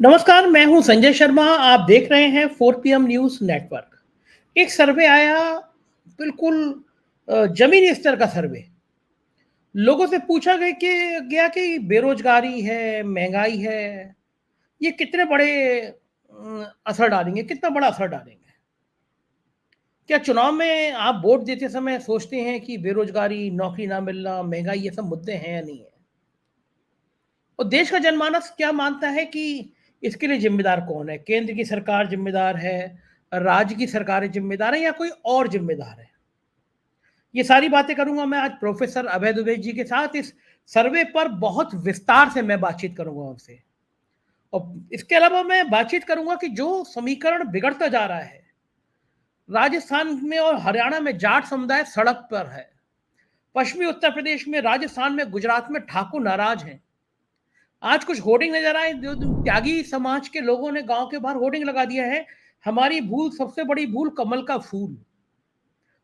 नमस्कार, मैं हूं संजय शर्मा। आप देख रहे हैं 4 PM न्यूज़ नेटवर्क। एक सर्वे आया, बिल्कुल ज़मीनी स्तर का सर्वे। लोगों से पूछा गया कि बेरोज़गारी है, महँगाई है, ये कितने बड़े असर डालेंगे, कितना बड़ा असर डालेंगे? क्या चुनाव में आप वोट देते समय सोचते हैं कि बेरोज़गारी, नौकरी ना मिलना, महँगाई ये सब मुद्दे हैं या नहीं है? और देश का जनमानस क्या मानता है कि इसके लिए ज़िम्मेदार कौन है? केंद्र की सरकार ज़िम्मेदार है, राज्य की सरकारें ज़िम्मेदार हैं या कोई और ज़िम्मेदार है? ये सारी बातें करूँगा मैं आज प्रोफ़ेसर अभय दुबे जी के साथ। इस सर्वे पर बहुत विस्तार से मैं बातचीत करूँगा उनसे। और इसके अलावा मैं बातचीत करूँगा कि जो समीकरण बिगड़ता जा रहा है, राजस्थान में और हरियाणा में जाट समुदाय सड़क पर है। पश्चिमी उत्तर प्रदेश में, राजस्थान में, गुजरात में ठाकुर नाराज़ हैं। आज कुछ होर्डिंग नजर आए, जो त्यागी समाज के लोगों ने गांव के बाहर होर्डिंग लगा दिया है, हमारी भूल, सबसे बड़ी भूल कमल का फूल।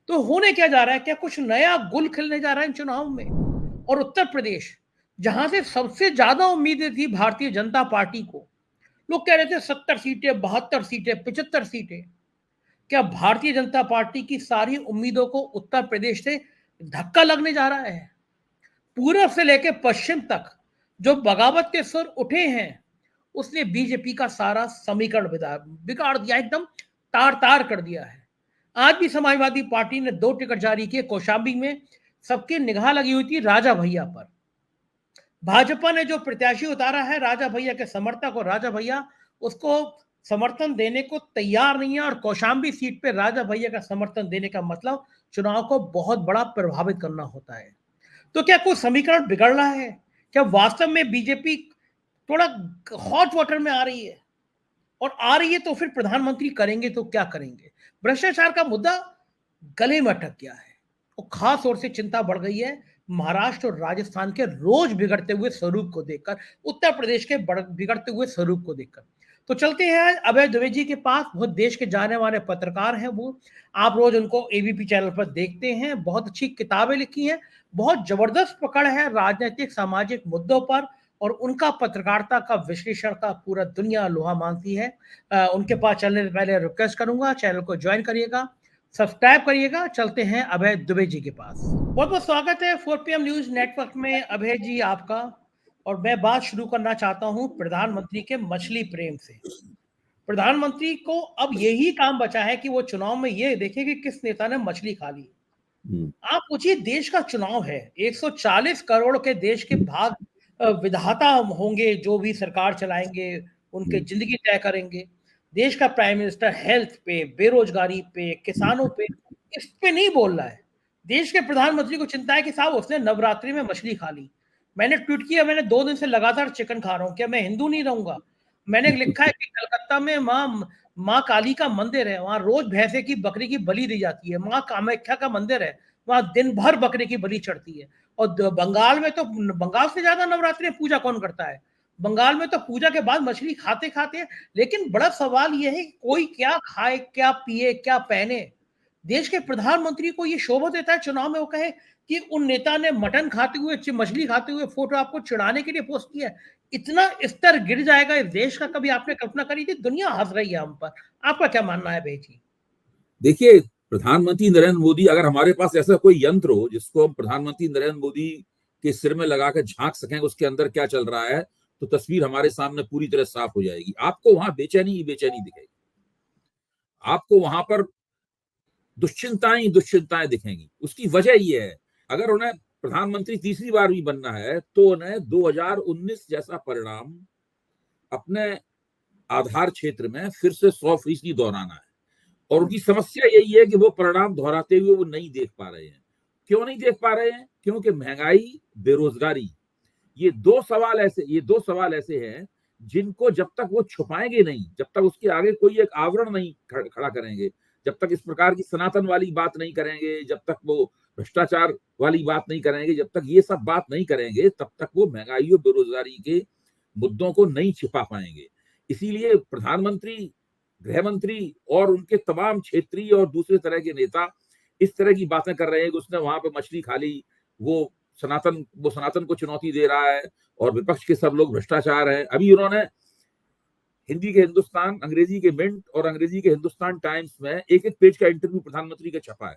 तो होने क्या जा रहा है? क्या कुछ नया गुल खिलने जा रहा है इन चुनाव में? और उत्तर प्रदेश, जहां से सबसे ज्यादा उम्मीदें थी भारतीय जनता पार्टी को, लोग कह रहे थे 70 सीटें, 72 सीटें, 75 सीटें। क्या भारतीय जनता पार्टी की सारी उम्मीदों को उत्तर प्रदेश से धक्का लगने जा रहा है? पूरब से लेकर पश्चिम तक जो बगावत के सुर उठे हैं, उसने बीजेपी का सारा समीकरण बिगाड़ दिया, एकदम तार तार कर दिया है। आज भी समाजवादी पार्टी ने 2 टिकट जारी किए कौशाम्बी में। सबकी निगाह लगी हुई थी राजा भैया पर। भाजपा ने जो प्रत्याशी उतारा है राजा भैया के समर्थक, और राजा भैया उसको समर्थन देने को तैयार नहीं है। और कौशाम्बी सीट पे राजा भैया का समर्थन देने का मतलब चुनाव को बहुत बड़ा प्रभावित करना होता है। तो क्या कोई समीकरण बिगड़ रहा है? क्या वास्तव में बीजेपी थोड़ा हॉट वाटर में आ रही है? और आ रही है तो फिर प्रधानमंत्री करेंगे तो क्या करेंगे? भ्रष्टाचार का मुद्दा गले में अटक गया है और खास तौर से चिंता बढ़ गई है महाराष्ट्र और राजस्थान के रोज बिगड़ते हुए स्वरूप को देखकर, उत्तर प्रदेश के बिगड़ते हुए स्वरूप को देखकर। तो चलते हैं आज अभय द्विवेदी जी के पास। बहुत देश के जाने माने पत्रकार हैं वो। आप रोज उनको एबीपी चैनल पर देखते हैं। बहुत अच्छी किताबें लिखी हैं, बहुत जबरदस्त पकड़ है राजनीतिक सामाजिक मुद्दों पर, और उनका पत्रकारिता का विश्लेषण का पूरा दुनिया लोहा मानती है। उनके पास चलने से पहले रिक्वेस्ट करूंगा, चैनल को ज्वाइन करिएगा, सब्सक्राइब करिएगा। चलते हैं अभय दुबे जी के पास। बहुत बहुत स्वागत है 4 PM न्यूज नेटवर्क में अभय जी आपका। और मैं बात शुरू करना चाहता हूं प्रधानमंत्री के मछली प्रेम से। प्रधानमंत्री को अब यही काम बचा है कि वो चुनाव में ये देखे कि किस नेता ने मछली खा ली। आप पूछिए, देश का चुनाव है, 140 करोड़ के देश के भाग विधाता होंगे, जो भी सरकार चलाएंगे उनके जिंदगी तय करेंगे। देश का प्राइम मिनिस्टर हेल्थ पे, बेरोजगारी पे, किसानों पे, इस पे नहीं बोल रहा है। देश के प्रधानमंत्री को चिंता है कि साहब उसने नवरात्रि में मछली खा ली। मैंने ट्वीट किया, मैंने 2 दिन से लगातार चिकन खा रहा हूँ, क्या मैं हिंदू नहीं रहूंगा? मैंने लिखा है कि कलकत्ता में माँ काली का मंदिर है, वहां रोज भैंसे की बकरी की बलि दी जाती है। माँ कामाख्या का मंदिर है, वहां दिन भर बकरे की बलि चढ़ती है। और बंगाल में तो, बंगाल से ज्यादा नवरात्रि में पूजा कौन करता है? बंगाल में तो पूजा के बाद मछली खाते खाते हैं। लेकिन बड़ा सवाल यह है कि कोई क्या खाए, क्या पिए, क्या पहने? देश के प्रधानमंत्री को ये शोभा देता है चुनाव में वो कहे कि उन नेता ने मटन खाते हुए, मछली खाते हुए फोटो आपको चिढ़ाने के लिए पोस्ट किया है। इतना स्तर गिर जाएगा इस देश का, कभी आपने कल्पना करी थी? दुनिया हंस रही है हम पर। आपका क्या मानना है भाई जी? देखिए, प्रधानमंत्री नरेंद्र मोदी, अगर हमारे पास ऐसा कोई यंत्र हो जिसको हम प्रधानमंत्री नरेंद्र मोदी के सिर में लगाकर झांक सकें उसके अंदर क्या चल रहा है, तो तस्वीर हमारे सामने पूरी तरह साफ हो जाएगी। आपको वहां बेचैनी ही बेचैनी दिखेगी, आपको वहां पर दुश्चिंताएं ही दुश्चिंताएं दिखेंगी। उसकी वजह यह है, अगर उन्हें प्रधानमंत्री तीसरी बार भी बनना है तो उन्हें 2019 जैसा परिणाम अपने आधार क्षेत्र में फिर से 100% दोहराना है। और उनकी समस्या यही है कि वो परिणाम दोहराते हुए वो नहीं देख पा रहे हैं। क्यों नहीं देख पा रहे हैं? क्योंकि महंगाई, बेरोजगारी, ये दो सवाल ऐसे हैं जिनको जब तक वो छुपाएंगे नहीं, जब तक उसके आगे कोई एक आवरण नहीं खड़ा करेंगे, जब तक इस प्रकार की सनातन वाली बात नहीं करेंगे, जब तक वो भ्रष्टाचार वाली बात नहीं करेंगे, जब तक ये सब बात नहीं करेंगे, तब तक वो महंगाई और बेरोजगारी के मुद्दों को नहीं छिपा पाएंगे। इसीलिए प्रधानमंत्री, गृह मंत्री और उनके तमाम क्षेत्रीय और दूसरे तरह के नेता इस तरह की बातें कर रहे हैं कि उसने वहां पे मछली खा ली, वो सनातन को चुनौती दे रहा है, और विपक्ष के सब लोग भ्रष्टाचार है। अभी उन्होंने हिंदी के हिंदुस्तान, अंग्रेजी के मिंट और अंग्रेजी के हिंदुस्तान टाइम्स में एक एक पेज का इंटरव्यू प्रधानमंत्री का छपा है।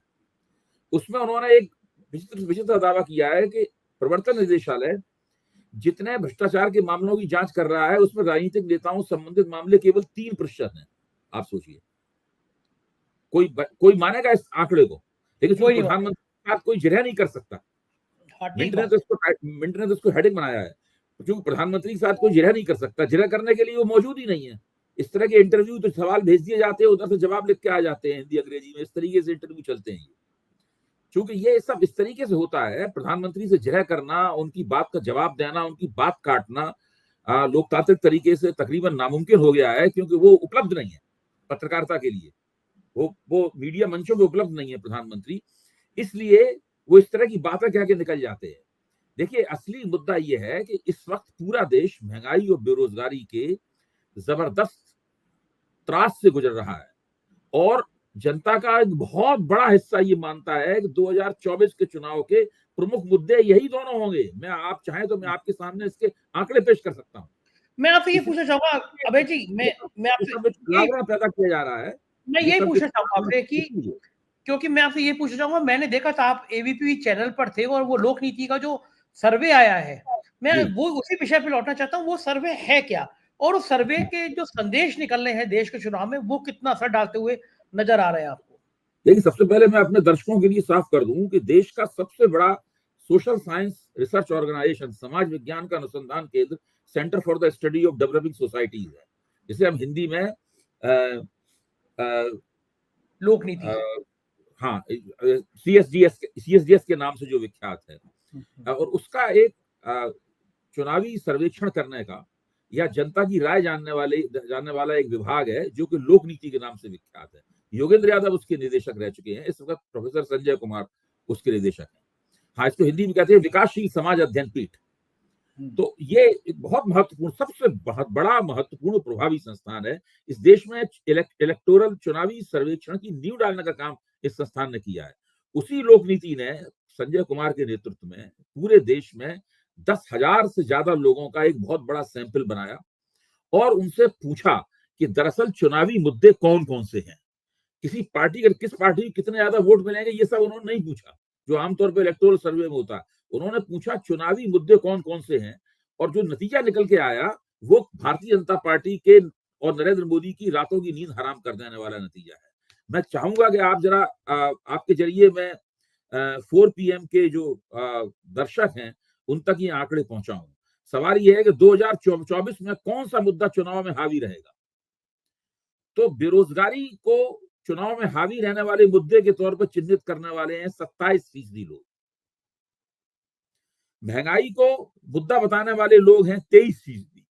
उसमें उन्होंने एक विचित्र दावा किया है कि प्रवर्तन निदेशालय जितने भ्रष्टाचार के मामलों की जांच कर रहा है उसमें राजनीतिक नेताओं संबंधित मामले केवल 3% हैं। आप सोचिए, कोई मानेगा इस आंकड़े को? लेकिन प्रधानमंत्री के साथ कोई जिरह नहीं कर सकता। मिंट ने तो इसको हेडिंग बनाया है, क्योंकि प्रधानमंत्री के साथ कोई जिरह नहीं कर सकता। जिरह करने के लिए वो मौजूद ही नहीं है। इस तरह के इंटरव्यू तो सवाल भेज दिए जाते हैं, उधर से जवाब लिख के आ जाते हैं हिंदी अंग्रेजी में। इस तरीके से इंटरव्यू चलते हैं। क्योंकि ये सब इस तरीके से होता है, प्रधानमंत्री से जिरह करना, उनकी बात का जवाब देना, उनकी बात काटना लोकतांत्रिक तरीके से तकरीबन नामुमकिन हो गया है, क्योंकि वो उपलब्ध नहीं है पत्रकारिता के लिए। वो मीडिया मंचों पे उपलब्ध नहीं है प्रधानमंत्री, इसलिए वो इस तरह की बातें कह के निकल जाते हैं। देखिए, असली मुद्दा ये है कि इस वक्त पूरा देश महंगाई और बेरोजगारी के जबरदस्त त्रास से गुजर रहा है, और जनता का एक बहुत बड़ा हिस्सा ये मानता है कि 2024 के चुनाव के प्रमुख मुद्दे यही दोनों होंगे। आप चाहें तो मैं आपके सामने इसके आंकड़े पेश कर सकता हूं। मैं आपसे ये पूछना चाहूंगा अभय जी, मैं आपसे पैदा किया जा रहा है, मैं ये पूछना चाहूंगा आपसे कि क्योंकि मैं आपसे ये पूछना चाहूंगा, मैंने देखा था आप एबीपी चैनल पर थे और वो लोक नीति का जो सर्वे आया है, मैं वो उसी विषय पे लौटना चाहता हूँ। वो सर्वे है क्या, और उस सर्वे के जो संदेश निकल रहे हैं देश के चुनाव में, वो कितना असर डालते हुए नजर आ रहे हैं आपको? देखिए, सबसे पहले मैं अपने दर्शकों के लिए साफ कर दूं कि देश का सबसे बड़ा सोशल साइंस रिसर्च ऑर्गेनाइजेशन, समाज विज्ञान का अनुसंधान केंद्र, centre for the study of developing societies है, जिसे हम हिंदी में लोक नीति, हाँ, सीएसडीएस के नाम से जो विख्यात है। और उसका एक चुनावी सर्वेक्षण करने का या जनता की राय जानने वाला एक विभाग है, जो कि लोक नीति के नाम से विख्यात है। योगेंद्र यादव उसके निदेशक रह चुके हैं। इस वक्त प्रोफेसर संजय कुमार उसके निदेशक हैं। हाँ, इसको हिंदी में कहते हैं विकासशील समाज अध्ययन पीठ। तो ये एक बहुत महत्वपूर्ण, सबसे बहुत बड़ा महत्वपूर्ण प्रभावी संस्थान है इस देश में। इलेक्टोरल चुनावी सर्वेक्षण की नींव डालने का काम इस संस्थान ने किया है। उसी लोक नीति ने संजय कुमार के नेतृत्व में पूरे देश में 10,000 से ज्यादा लोगों का एक बहुत बड़ा सैंपल बनाया और उनसे पूछा कि दरअसल चुनावी मुद्दे कौन कौन से हैं। किस पार्टी को कितने ज्यादा वोट मिलेंगे, ये सब उन्होंने नहीं पूछा जो आमतौर पर इलेक्टोरल सर्वे में होता है। उन्होंने पूछा चुनावी मुद्दे कौन कौन से हैं, और जो नतीजा निकल के आया वो भारतीय जनता पार्टी के और नरेंद्र मोदी की रातों की नींद हराम कर देने वाला नतीजा है। मैं चाहूंगा कि आप जरा आपके जरिए में 4 PM के जो दर्शक हैं उन तक ये आंकड़े पहुंचाऊं। सवाल ये है कि 2024 में कौन सा मुद्दा चुनाव में हावी रहेगा। तो बेरोजगारी को चुनाव में हावी रहने वाले मुद्दे के तौर पर चिन्हित करने वाले हैं 27% लोग। महंगाई को मुद्दा बताने वाले लोग हैं 23%।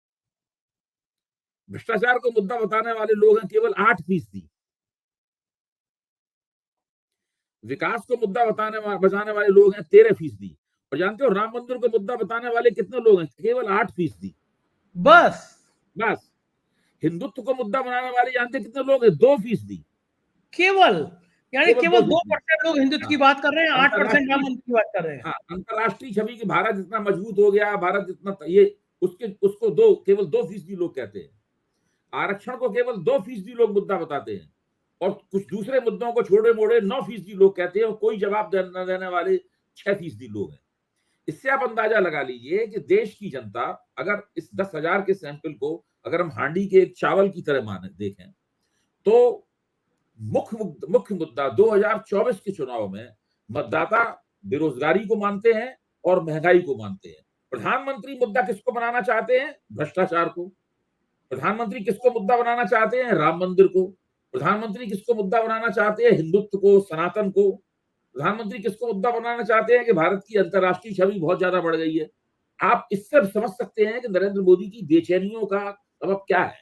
भ्रष्टाचार को मुद्दा बताने वाले लोग हैं केवल 8%। विकास को मुद्दा बताने वाले लोग हैं 13%। और जानते हो राम मंदिर को मुद्दा बताने वाले कितने लोग हैं? केवल 8%। बस हिंदुत्व को मुद्दा बनाने वाले जानते कितने लोग हैं? 2%। केवल 2% लोग हिंदुत्व की बात कर रहे हैं, 8% राम मंदिर की बात कर रहे हैं। हाँ, अंतरराष्ट्रीय छवि की भारत इतना मजबूत हो गया, भारत इतना ये उसको केवल 2% लोग कहते हैं। आरक्षण को केवल 2% लोग मुद्दा बताते हैं, और कुछ दूसरे मुद्दों को छोड़े मोड़े 9% लोग कहते हैं, और कोई जवाब न देने वाले 6% लोग हैं। इससे आप अंदाजा लगा लीजिए कि देश की जनता अगर इस 10,000 के सैंपल को अगर हम हांडी के एक चावल की तरह देखें, तो मुख्य मुद्दा 2024 के चुनाव में मतदाता बेरोजगारी को मानते हैं और महंगाई को मानते हैं। प्रधानमंत्री मुद्दा किसको बनाना चाहते हैं? भ्रष्टाचार को। प्रधानमंत्री किसको मुद्दा बनाना चाहते हैं? राम मंदिर को। प्रधानमंत्री किसको मुद्दा बनाना चाहते हैं? हिंदुत्व को, सनातन को। प्रधानमंत्री किसको मुद्दा बनाना चाहते हैं कि भारत की अंतरराष्ट्रीय छवि बहुत ज्यादा बढ़ गई है। आप इससे समझ सकते हैं कि नरेंद्र मोदी की बेचैनियों का सबब क्या है,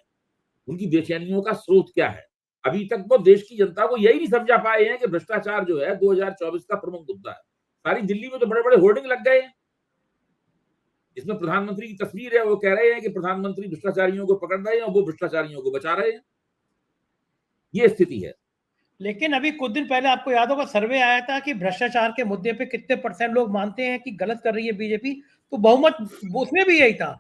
उनकी बेचैनियों का स्रोत क्या है। अभी तक वो देश की जनता को यही नहीं समझा पाए हैं कि भ्रष्टाचार जो है 2024 का प्रमुख मुद्दा है। सारी दिल्ली में तो बड़े बड़े होर्डिंग लग गए हैं, इसमें प्रधानमंत्री की तस्वीर है। वो कह रहे हैं कि प्रधानमंत्री भ्रष्टाचारियों को पकड़ रहे हैं और वो भ्रष्टाचारियों को बचा रहे हैं। ये स्थिति है। लेकिन अभी कुछ दिन पहले आपको याद होगा सर्वे आया था कि भ्रष्टाचार के मुद्दे पे कितने % लोग मानते हैं कि गलत कर रही है बीजेपी, तो बहुमत उसमें भी यही था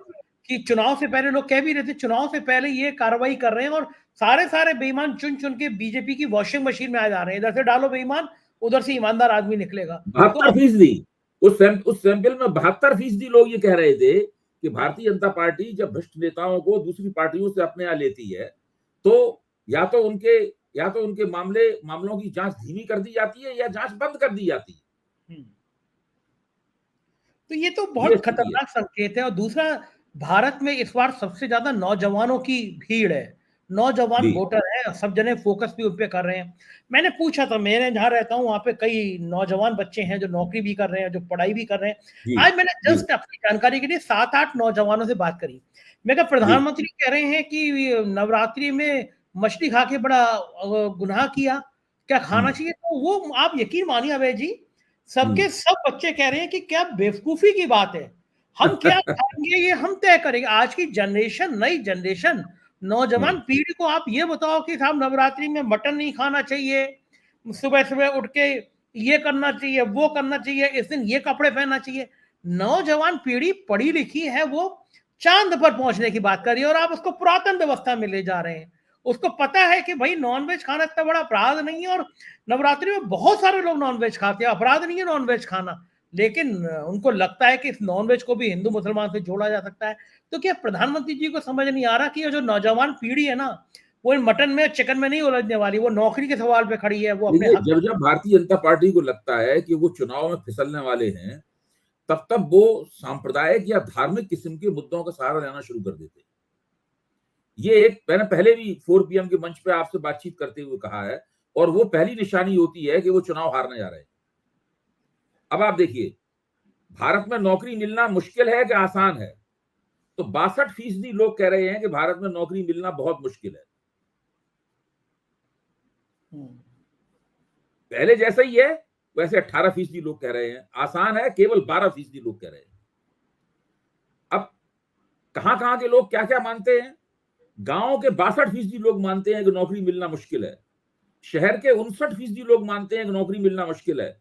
कि चुनाव से पहले लोग कह भी रहे थे चुनाव से पहले ये कार्रवाई कर रहे हैं और सारे बेईमान चुन चुन के बीजेपी की वॉशिंग मशीन में आ जा रहे हैं, इधर से डालो बेईमान उधर से ईमानदार आदमी निकलेगा। तो 72% उस सैंपल में 72% लोग ये कह रहे थे कि भारतीय जनता पार्टी जब भ्रष्ट नेताओं को दूसरी पार्टियों से अपने यहाँ लेती है तो या तो उनके मामलों की जांच धीमी कर दी जाती है या जांच बंद कर दी जाती है। तो ये तो बहुत खतरनाक संकेत है। और दूसरा, भारत में इस बार सबसे ज्यादा नौजवानों की भीड़ है, नौजवान वोटर है, सब जने फोकस भी उन पे कर रहे हैं। मैंने पूछा था, मैंने जहाँ रहता हूँ वहाँ पे कई नौजवान बच्चे हैं जो नौकरी भी कर रहे हैं, जो पढ़ाई भी कर रहे हैं। आज मैंने जस्ट अपनी जानकारी के लिए 7-8 नौजवानों से बात करी। मैं कहा प्रधानमंत्री कह रहे हैं कि नवरात्रि में मछली खा के बड़ा गुनाह किया, क्या खाना चाहिए? तो वो आप यकीन मानिए अभय जी, सबके सब बच्चे कह रहे हैं कि क्या बेवकूफी की बात है, हम क्या खाएंगे ये हम तय करेंगे। आज की जनरेशन, नई जनरेशन, नौजवान पीढ़ी को आप ये बताओ कि साहब नवरात्रि में मटन नहीं खाना चाहिए, सुबह सुबह उठ के ये करना चाहिए, वो करना चाहिए, इस दिन ये कपड़े पहनना चाहिए। नौजवान पीढ़ी पढ़ी लिखी है, वो चांद पर पहुंचने की बात कर रही है और आप उसको पुरातन व्यवस्था में ले जा रहे हैं। उसको पता है कि भाई नॉनवेज खाना इतना बड़ा अपराध नहीं है और नवरात्रि में बहुत सारे लोग नॉनवेज खाते हैं, अपराध नहीं है नॉनवेज खाना, लेकिन उनको लगता है कि इस नॉनवेज को भी हिंदू मुसलमान से जोड़ा जा सकता है। तो क्या प्रधानमंत्री जी को समझ नहीं आ रहा कि ये जो नौजवान पीढ़ी है ना, वो इन मटन में चिकन में नहीं उलझने वाली, वो नौकरी के सवाल पे खड़ी है। वो अपने जब भारतीय जनता पार्टी को लगता है कि वो चुनाव में फिसलने वाले हैं, तब वो सांप्रदायिक या धार्मिक किस्म के मुद्दों का सहारा लेना शुरू कर देते हैं। ये एक मैंने पहले भी 4 PM के मंच पे आपसे बातचीत करते हुए कहा है, और वो पहली निशानी होती है कि वो चुनाव हारने जा रहे हैं। अब आप देखिए, भारत में नौकरी मिलना मुश्किल है कि आसान है? तो 62% लोग कह रहे हैं कि भारत में नौकरी मिलना बहुत मुश्किल है। पहले जैसा ही है वैसे 18% लोग कह रहे हैं। आसान है केवल 12% लोग कह रहे हैं। अब कहां के लोग क्या क्या मानते हैं? गांव के 62% लोग मानते हैं कि नौकरी मिलना मुश्किल है। शहर के 59% लोग मानते हैं कि नौकरी मिलना मुश्किल है।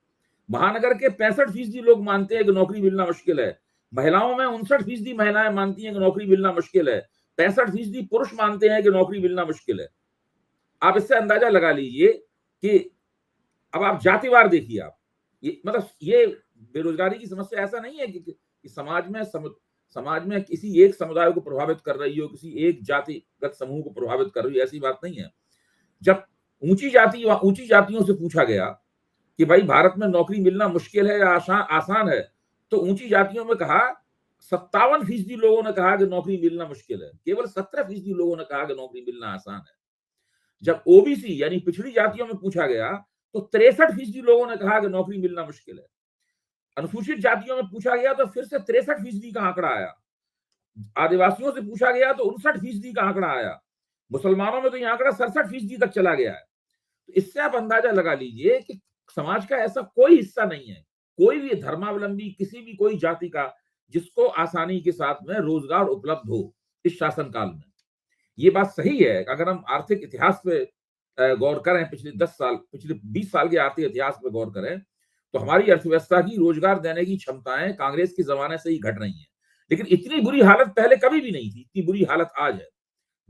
महानगर के 65% लोग मानते हैं कि नौकरी मिलना मुश्किल है। महिलाओं में 59% महिलाएं मानती हैं कि नौकरी मिलना मुश्किल है। 65% पुरुष मानते हैं कि नौकरी मिलना मुश्किल है। आप इससे अंदाजा लगा लीजिए कि अब आप जातिवार देखिए, आप ये मतलब ये बेरोजगारी की समस्या ऐसा नहीं है कि समाज में किसी एक समुदाय को प्रभावित कर रही हो, किसी एक जातिगत समूह को प्रभावित कर रही हो, ऐसी बात नहीं है। जब ऊंची जातियों से पूछा गया कि भाई भारत में नौकरी मिलना मुश्किल है या आसान है, तो ऊंची जातियों में कहा 57% लोगों ने कहा कि नौकरी मिलना मुश्किल है, केवल 17% लोगों ने कहा कि नौकरी मिलना आसान है। जब ओबीसी यानी पिछड़ी जातियों में पूछा गया तो 63% लोगों ने कहा कि नौकरी मिलना मुश्किल है। अनुसूचित जातियों में पूछा गया तो फिर से 63% का आंकड़ा आया। आदिवासियों से पूछा गया तो 59% का आंकड़ा आया। मुसलमानों में तो यह आंकड़ा 67% तक चला गया है। तो इससे आप अंदाजा लगा लीजिए कि समाज का ऐसा कोई हिस्सा नहीं है, कोई भी धर्मावलंबी किसी भी कोई जाति का, जिसको आसानी के साथ में रोजगार उपलब्ध हो इस शासनकाल में। ये बात सही है। अगर हम आर्थिक इतिहास पे गौर करें, पिछले 20 साल के आर्थिक इतिहास पे गौर करें, तो हमारी अर्थव्यवस्था की रोजगार देने की क्षमताएं कांग्रेस के जमाने से ही घट रही हैं। लेकिन इतनी बुरी हालत पहले कभी भी नहीं थी, इतनी बुरी हालत आज है।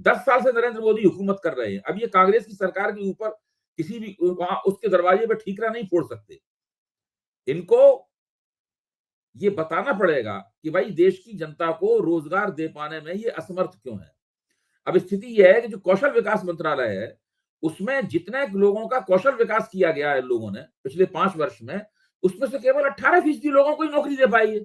10 साल से नरेंद्र मोदी हुकूमत कर रहे हैं। अब ये कांग्रेस की सरकार के ऊपर किसी भी वहां उसके दरवाजे पे ठीकरा नहीं फोड़ सकते। इनको ये बताना पड़ेगा कि भाई देश की जनता को रोजगार दे पाने में ये असमर्थ क्यों है। अब स्थिति यह है कि जो कौशल विकास मंत्रालय है, उसमें जितने लोगों का कौशल विकास किया गया है लोगों ने पिछले 5 वर्ष में, उसमें से केवल 18% लोगों को ही नौकरी दे पाई है।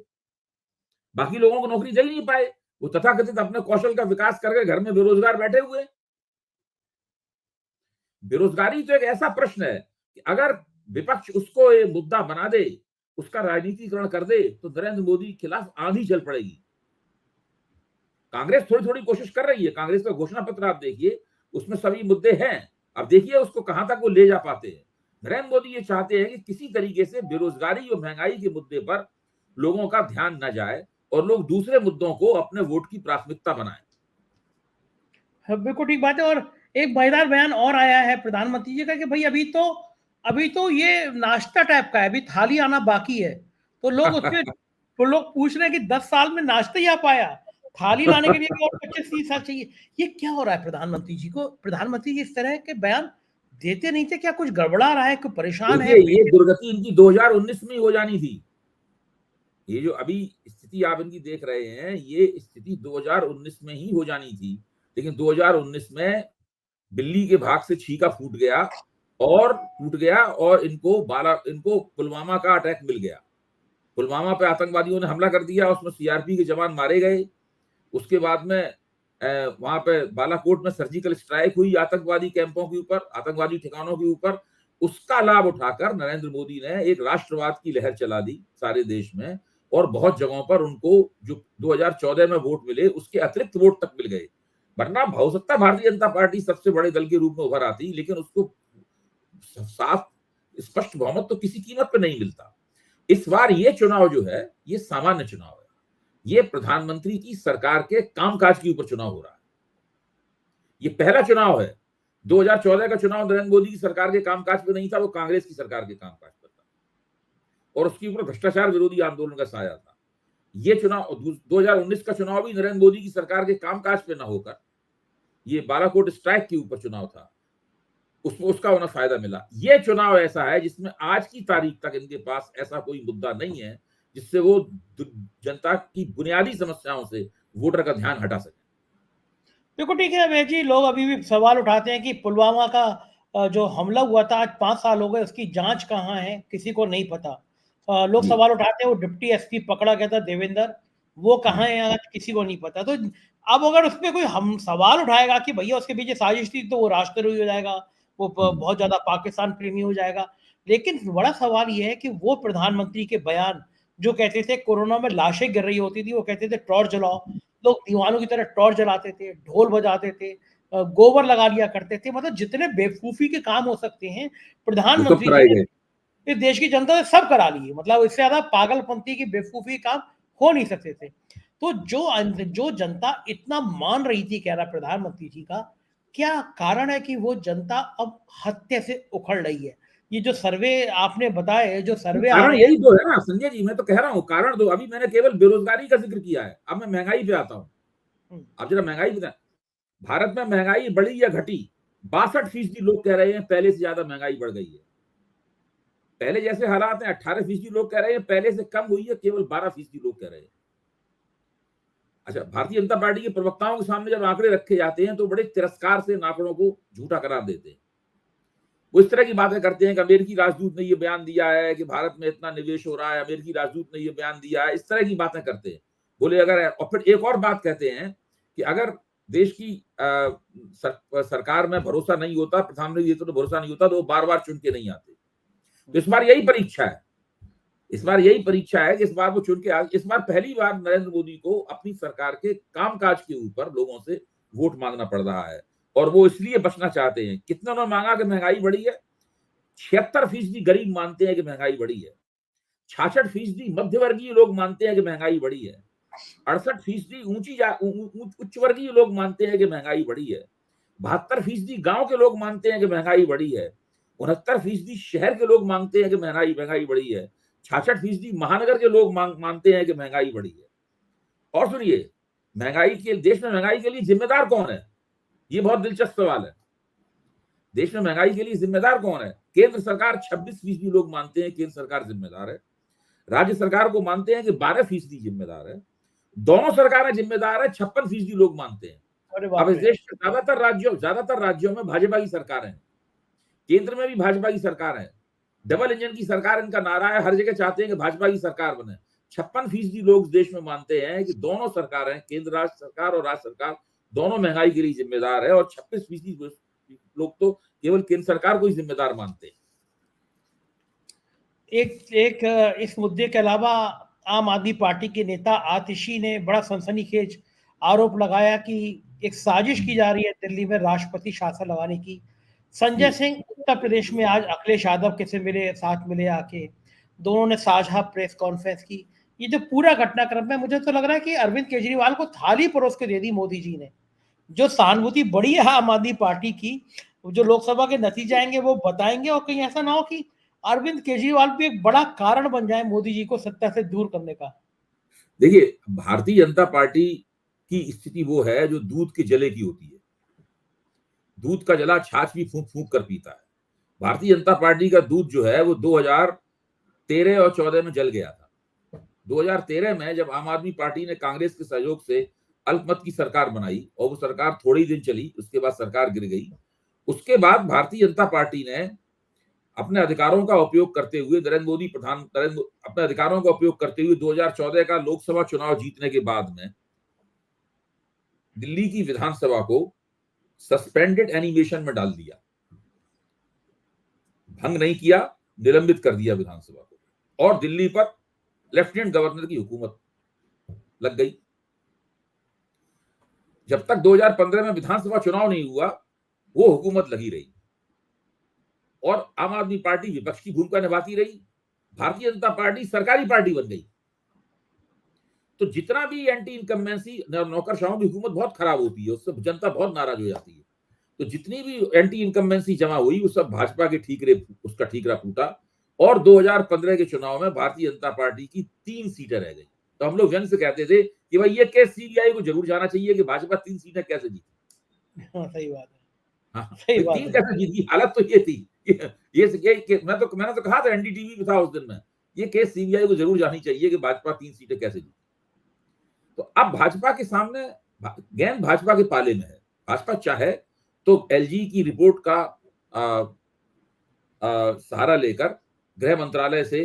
बाकी लोगों को नौकरी दे ही नहीं पाए। वो तथाकथित अपने कौशल का विकास करके घर में बेरोजगार बैठे हुए। बेरोजगारी तो एक ऐसा प्रश्न है कि अगर विपक्ष उसको ये मुद्दा बना दे, उसका राजनीतिकरण कर दे, तो नरेंद्र मोदी के खिलाफ आंधी चल पड़ेगी। कांग्रेस थोड़ी थोड़ी कोशिश कर रही है। कांग्रेस का घोषणा पत्र आप देखिए, उसमें सभी मुद्दे हैं। अब देखिए उसको कहां तक वो ले जा पाते हैं। नरेंद्र मोदी ये चाहते हैं कि किसी तरीके से बेरोजगारी और महंगाई के मुद्दे पर लोगों का ध्यान न जाए और लोग दूसरे मुद्दों को अपने वोट की प्राथमिकता बनाएं। बिल्कुल ठीक बात है। और एक मजेदार बयान और आया है प्रधानमंत्री जी का कि भाई अभी तो ये नाश्ता टाइप का है, अभी थाली आना बाकी है। तो लोग उसमें तो लोग पूछ रहे हैं कि 10 साल में नाश्ता ही आ पाया। थाली लाने के लिए भी और 25-30 साल चाहिए। ये क्या हो रहा है प्रधानमंत्री जी को? प्रधानमंत्री जी इस तरह के बयान देते नहीं थे क्या? कुछ गड़बड़ा रहा है, कोई परेशान है? देखिए, ये दुर्गति इनकी 2019 में ही हो जानी थी। ये जो अभी स्थिति आप इनकी देख रहे हैं, ये स्थिति 2019 में ही हो जानी थी, लेकिन 2019 में बिल्ली के भाग से छीका फूट गया और टूट गया और इनको पुलवामा का अटैक मिल गया। पुलवामा पे आतंकवादियों ने हमला कर दिया, उसमें सीआरपी के जवान मारे गए। उसके बाद में वहां पे बालाकोट में सर्जिकल स्ट्राइक हुई आतंकवादी कैंपों के ऊपर, आतंकवादी ठिकानों के ऊपर। उसका लाभ उठाकर नरेंद्र मोदी ने एक राष्ट्रवाद की लहर चला दी सारे देश में, और बहुत जगहों पर उनको जो 2014 में वोट मिले उसके अतिरिक्त वोट तक मिल गए। वरना हो सकता है भारतीय जनता पार्टी सबसे बड़े दल के रूप में उभर आती, लेकिन उसको साफ स्पष्ट बहुमत तो किसी कीमत पर नहीं मिलता। इस बार ये चुनाव जो है, ये सामान्य चुनाव है। ये प्रधानमंत्री की सरकार के कामकाज के ऊपर चुनाव हो रहा है। ये पहला चुनाव है। 2014 का चुनाव नरेंद्र मोदी की सरकार के कामकाज पे नहीं था, वो कांग्रेस की सरकार के कामकाज पर था, और उसके ऊपर भ्रष्टाचार विरोधी आंदोलन का साया था। ये चुनाव 2019 का चुनाव भी नरेंद्र मोदी की सरकार के कामकाज पे ना होकर ये बालाकोट स्ट्राइक के ऊपर चुनाव था, उसका उन्हें फायदा मिला। ये चुनाव ऐसा है जिसमें आज की तारीख तक इनके पास ऐसा कोई मुद्दा नहीं है जिससे वो जनता की बुनियादी समस्याओं से वोटर का ध्यान हटा सके। देखो ठीक है अभय जी, लोग अभी भी सवाल उठाते हैं कि पुलवामा का जो हमला हुआ था, आज 5 साल हो गए, उसकी जांच कहाँ है, किसी को नहीं पता। लोग सवाल उठाते हैं वो डिप्टी एसपी पकड़ा गया था देवेंद्र, वो कहाँ है आज किसी को नहीं पता। तो अब अगर उसमें कोई हम सवाल उठाएगा कि भैया उसके पीछे साजिश थी, तो वो राष्ट्रद्रोही हो जाएगा, वो बहुत ज्यादा पाकिस्तान प्रेमी हो जाएगा। लेकिन बड़ा सवाल ये है कि वो प्रधानमंत्री के बयान जो कहते थे कोरोना में लाशें गिर रही होती थी, वो कहते थे टॉर्च जलाओ, लोग दीवानों की तरह टॉर्च जलाते थे, ढोल बजाते थे, गोबर लगा लिया करते थे। मतलब जितने बेवकूफी के काम हो सकते हैं प्रधानमंत्री जी ने इस देश की जनता से सब करा लिए। मतलब इससे ज्यादा पागलपंथी की बेवकूफी काम हो नहीं सकते थे। तो जो जनता इतना मान रही थी कह रहा प्रधानमंत्री जी का, क्या कारण है कि वो जनता अब हत्या से उखड़ रही है? ये जो सर्वे आपने बताए, जो सर्वे आ कारण रहे हैं, यही तो है ना संजय जी, मैं तो कह रहा हूँ कारण दो। अभी मैंने केवल बेरोजगारी का जिक्र किया है, अब मैं महंगाई पे आता हूँ। अब जरा महंगाई पे, भारत में महंगाई बढ़ी या घटी? 62% लोग कह रहे हैं पहले से ज्यादा महंगाई बढ़ गई है। पहले जैसे हालात हैं 18% लोग कह रहे हैं पहले से कम हुई है, केवल 12% लोग कह रहे हैं। अच्छा, भारतीय जनता पार्टी के प्रवक्ताओं के सामने जब आंकड़े रखे जाते हैं तो बड़े तिरस्कार से आंकड़ों को झूठा करार देते हैं। वो इस तरह की बातें करते हैं कि अमेरिकी राजदूत ने ये बयान दिया है कि भारत में इतना निवेश हो रहा है, अमेरिकी राजदूत ने ये बयान दिया है, इस तरह की बातें करते हैं। बोले अगर, और फिर एक और बात कहते हैं कि अगर देश की सरकार में भरोसा नहीं होता, प्रधानमंत्री जी तो भरोसा नहीं होता, तो वो बार बार चुन के नहीं आते। तो इस बार यही परीक्षा है, इस बार यही परीक्षा है कि इस बार वो चुन के इस बार पहली बार नरेंद्र मोदी को अपनी सरकार के कामकाज के ऊपर लोगों से वोट मांगना पड़ रहा है, और वो इसलिए बचना चाहते हैं। कितना उन्होंने मांगा कि महंगाई बढ़ी है? 76% गरीब मानते हैं कि महंगाई बढ़ी है, 66% मध्यवर्गीय लोग मानते हैं कि महंगाई बढ़ी है, 68% उच्च वर्गीय लोग मानते हैं कि महंगाई बढ़ी है, 72% गांव के लोग मानते हैं कि महंगाई बढ़ी है, 69% शहर के लोग मानते हैं कि महंगाई बढ़ी है, 66% महानगर के लोग मानते हैं कि महंगाई बढ़ी है। और सुनिए, देश में महंगाई के लिए जिम्मेदार कौन है? ये बहुत दिलचस्प सवाल है। देश में महंगाई के लिए जिम्मेदार कौन है? केंद्र सरकार 26% लोग मानते हैं केंद्र सरकार जिम्मेदार है, राज्य सरकार को मानते हैं कि 12% जिम्मेदार है, दोनों सरकारें जिम्मेदार है 56% लोग मानते हैं। अब इस देश के ज्यादातर राज्यों में भाजपा की सरकार है, केंद्र में भी भाजपा की सरकार है, डबल इंजन की सरकार इनका नारा है, हर जगह चाहते हैं कि भाजपा की सरकार बने। 56% लोग देश में मानते हैं कि दोनों सरकारें, केंद्र राज्य सरकार और राज्य सरकार, दोनों महंगाई के लिए जिम्मेदार है, और 26% लोग तो केवल केंद्र सरकार को ही जिम्मेदार मानते हैं। एक इस मुद्दे के अलावा आम आदमी पार्टी के नेता आतिशी ने बड़ा सनसनीखेज आरोप लगाया कि एक साजिश की जा रही है दिल्ली में राष्ट्रपति शासन लगाने की। संजय सिंह उत्तर प्रदेश में आज अखिलेश यादव के से साथ मिले आके, दोनों ने साझा प्रेस कॉन्फ्रेंस की। ये जो पूरा घटनाक्रम है, मुझे तो लग रहा है कि अरविंद केजरीवाल को थाली परोस के दे दी मोदी जी ने। जो सहानुभूति बढ़ी है आम आदमी पार्टी की, जो लोकसभा के नतीजे आएंगे वो बताएंगे, और कहीं ऐसा ना हो कि अरविंद केजरीवाल भी एक बड़ा कारण बन जाए मोदी जी को सत्ता से दूर करने का। देखिए, भारतीय जनता पार्टी की स्थिति वो है जो दूध के जले की होती है। दूध का जला छाछ भी फूंक फूंक कर पीता है। भारतीय जनता पार्टी का दूध जो है वो 2013 और 14 में जल गया था। 2013 में जब आम आदमी पार्टी ने कांग्रेस के सहयोग से अल्पमत की सरकार बनाई और वो सरकार थोड़ी दिन चली, उसके बाद सरकार गिर गई। उसके बाद भारतीय जनता पार्टी ने अपने अधिकारों का उपयोग करते हुए अपने अधिकारों का उपयोग करते हुए 2014 का लोकसभा चुनाव जीतने के बाद में दिल्ली की विधानसभा को सस्पेंडेड एनिमेशन में डाल दिया, भंग नहीं किया, निलंबित कर दिया विधानसभा को, और दिल्ली पर लेफ्टिनेंट गवर्नर की हुकूमत लग गई। जब तक 2015 में विधानसभा चुनाव नहीं हुआ वो हुकूमत लगी रही और आम आदमी पार्टी विपक्ष की भूमिका निभाती रही। भारतीय जनता पार्टी सरकारी पार्टी बन गई। तो जितना भी एंटी इनकम्बेंसी, नौकरशाहों की हुकूमत बहुत खराब होती है, उससे जनता बहुत नाराज हो जाती है। तो जितनी भी एंटी इनकम्बेंसी जमा हुई वो सब भाजपा के उसका ठीकरा फूटा और 2015 के चुनाव में भारतीय जनता पार्टी की 3 सीटें रह गई। तो हम लोग व्यंग से कहते थे कि भाई ये केस सीबीआई को जरूर जाना चाहिए कि भाजपा 3 सीटें कैसे जीती। हाँ, सही बात है। हाँ, सही तो बात 3 है। कैसे जीती, हालत तो ये थी। मैंने तो कहा था एनडीटीवी पे था उस दिन में, ये केस सीबीआई को जरूर जानी चाहिए कि भाजपा 3 सीटें कैसे जीती। तो अब भाजपा के सामने गेंद भाजपा के पाले में है। भाजपा चाहे तो एलजी की रिपोर्ट का सहारा लेकर गृह मंत्रालय से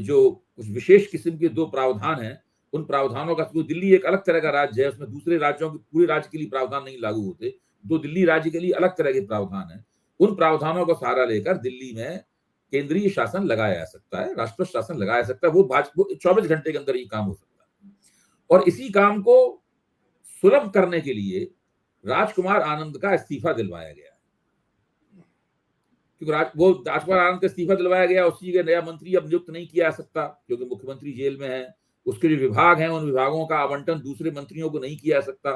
जो कुछ विशेष किस्म के 2 प्रावधान हैं, उन प्रावधानों का, दिल्ली एक अलग तरह का राज्य है, उसमें दूसरे राज्यों के पूरे राज्य के लिए प्रावधान नहीं लागू होते, तो दिल्ली राज्य के लिए अलग तरह के प्रावधान है। उन प्रावधानों का सहारा लेकर दिल्ली में केंद्रीय शासन लगाया जा सकता है, राष्ट्रीय शासन लगाया जा सकता है। वो 24 घंटे के अंदर ये काम हो सकता है। और इसी काम को सुलभ करने के लिए राजकुमार आनंद का इस्तीफा दिलवाया गया, क्योंकि राजकुमार आनंद का इस्तीफा दिलवाया गया, उसी का नया मंत्री अब नियुक्त नहीं किया जा सकता क्योंकि मुख्यमंत्री जेल में है। उसके जो विभाग हैं उन विभागों का आवंटन दूसरे मंत्रियों को नहीं किया जा सकता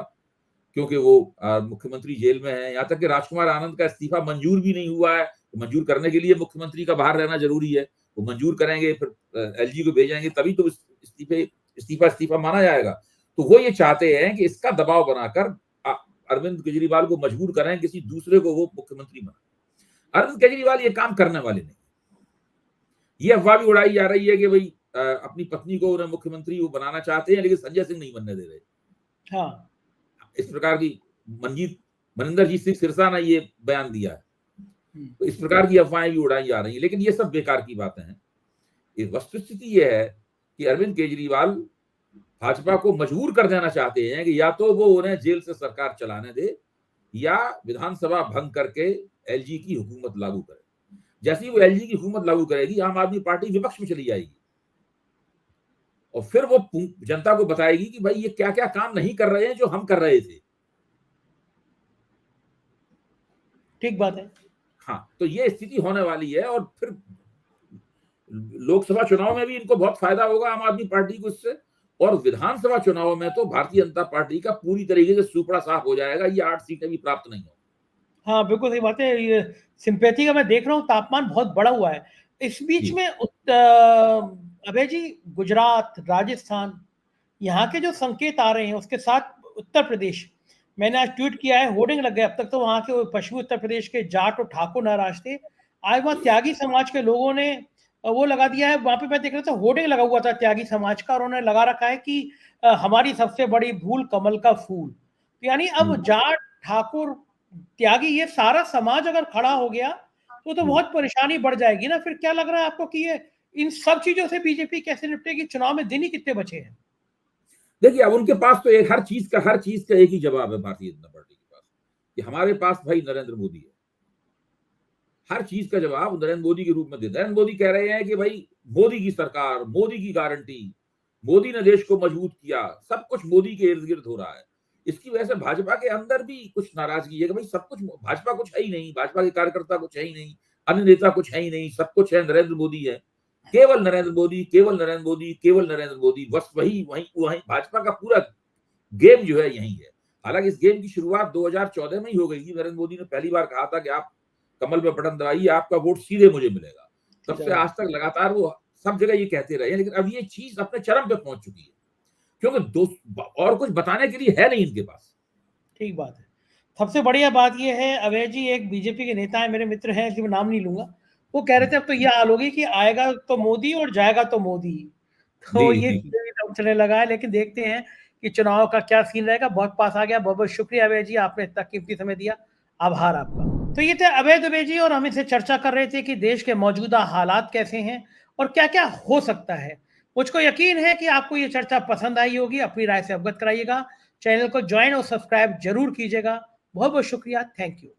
क्योंकि वो मुख्यमंत्री जेल में है। यहाँ तक कि राजकुमार आनंद का इस्तीफा मंजूर भी नहीं हुआ है। तो मंजूर करने के लिए मुख्यमंत्री का बाहर रहना जरूरी है। वो मंजूर करेंगे, फिर एलजी को भेजेंगे, तभी तो इस्तीफा माना जाएगा। तो वो ये चाहते हैं कि इसका दबाव बनाकर अरविंद केजरीवाल को मजबूर करें किसी दूसरे को वो मुख्यमंत्री बनाए। अरविंद केजरीवाल ये काम करने वाले नहीं। ये अफवाह भी उड़ाई जा रही है कि भाई अपनी पत्नी को उन्हें मुख्यमंत्री वो बनाना चाहते हैं लेकिन संजय सिंह नहीं बनने दे रहे। हाँ, इस प्रकार की मनिंदरजीत सिंह सिरसा ने ये बयान दिया है। तो इस प्रकार की अफवाहें भी उड़ाई जा रही है, लेकिन ये सब बेकार की बातें हैं। इस वस्तुस्थिति ये है कि अरविंद केजरीवाल भाजपा को मजबूर कर देना चाहते हैं कि या तो वो उन्हें जेल से सरकार चलाने दे या विधानसभा भंग करके एलजी की हुकूमत लागू करे। जैसे ही वो एलजी की हुकूमत लागू करेगी आम आदमी पार्टी विपक्ष में चली जाएगी और फिर वो जनता को बताएगी कि भाई ये क्या क्या काम नहीं कर रहे हैं जो हम कर रहे थे। ठीक बात है। हाँ, तो ये स्थिति होने वाली है और फिर लोकसभा चुनाव में भी इनको बहुत फायदा होगा आम आदमी पार्टी को इससे, और विधानसभा चुनाव में तो भारतीय जनता पार्टी का पूरी तरीके से सुपड़ा साफ हो जाएगा। ये 8 सीटें भी प्राप्त नहीं हो। हाँ, बिल्कुल सही बात है। ये सिंपैथी का मैं देख रहा हूँ, तापमान बहुत बढ़ा हुआ है इस बीच में। अभय जी, गुजरात, राजस्थान, यहाँ के जो संकेत आ रहे हैं, उसके साथ उत्तर प्रदेश, मैंने आज ट्वीट किया है, होर्डिंग लग गए। अब तक तो वहां के पश्चिमी उत्तर प्रदेश के जाट और ठाकुर नाराज थे। आज वहां त्यागी समाज के लोगों ने वो लगा दिया है। वहां पे मैं देख रहा था, होर्डिंग लगा हुआ था त्यागी समाज का, और उन्होंने लगा रखा है कि हमारी सबसे बड़ी भूल कमल का फूल। तो यानी अब जाट, ठाकुर, त्यागी, ये सारा समाज अगर खड़ा हो गया तो बहुत परेशानी बढ़ जाएगी ना। फिर क्या लग रहा है आपको कि ये इन सब चीजों से बीजेपी कैसे निपटेगी? चुनाव में दिन ही कितने बचे हैं। देखिए, अब उनके पास तो एक हर चीज का एक ही जवाब है भारतीय जनता पार्टी के पास कि हमारे पास भाई नरेंद्र मोदी है। हर चीज का जवाब नरेंद्र मोदी के रूप में देता है। नरेंद्र मोदी कह रहे हैं कि भाई मोदी की सरकार, मोदी की गारंटी, मोदी ने देश को मजबूत किया, सब कुछ मोदी के इर्द गिर्द हो रहा है। इसकी वजह से भाजपा के अंदर भी कुछ नाराजगी है कि भाई सब कुछ भाजपा कुछ है ही नहीं, भाजपा के कार्यकर्ता कुछ है ही नहीं, अन्य नेता कुछ है ही नहीं, सब कुछ है नरेंद्र मोदी है। केवल नरेंद्र मोदी, केवल नरेंद्र मोदी, केवल नरेंद्र मोदी, बस वही भाजपा का पूरा गेम जो है यही है। हालांकि इस गेम की शुरुआत 2014 में ही हो गई थी। नरेंद्र मोदी ने पहली बार कहा था कि आप कमल पे बटन दबाइए, आपका वोट सीधे मुझे मिलेगा। तब से आज तक लगातार वो सब जगह ये कहते रहे हैं, लेकिन अब ये चीज अपने चरम पे पहुंच चुकी है। क्योंकि दोस्त और कुछ बताने के लिए है नहीं इनके पास। ठीक बात है। सबसे बढ़िया बात ये है, अभय जी एक बीजेपी के नेता है, मेरे मित्र हैं, इसलिए मैं नाम नहीं लूंगा। वो कह रहे थे अब तो ये हाल होगी कि आएगा तो मोदी और जाएगा तो मोदी। तो ये चलने लगा है, लेकिन देखते हैं कि चुनाव का क्या सीन रहेगा। बहुत पास आ गया। बहुत बहुत शुक्रिया अभय जी, आपने इतना कीमती समय दिया, आभार आपका। तो ये थे अभय दुबे जी, और हम इनसे चर्चा कर रहे थे कि देश के मौजूदा हालात कैसे हैं और क्या क्या हो सकता है। मुझको यकीन है कि आपको ये चर्चा पसंद आई होगी। अपनी राय से अवगत कराइएगा, चैनल को ज्वाइन और सब्सक्राइब जरूर कीजिएगा। बहुत बहुत शुक्रिया, थैंक यू।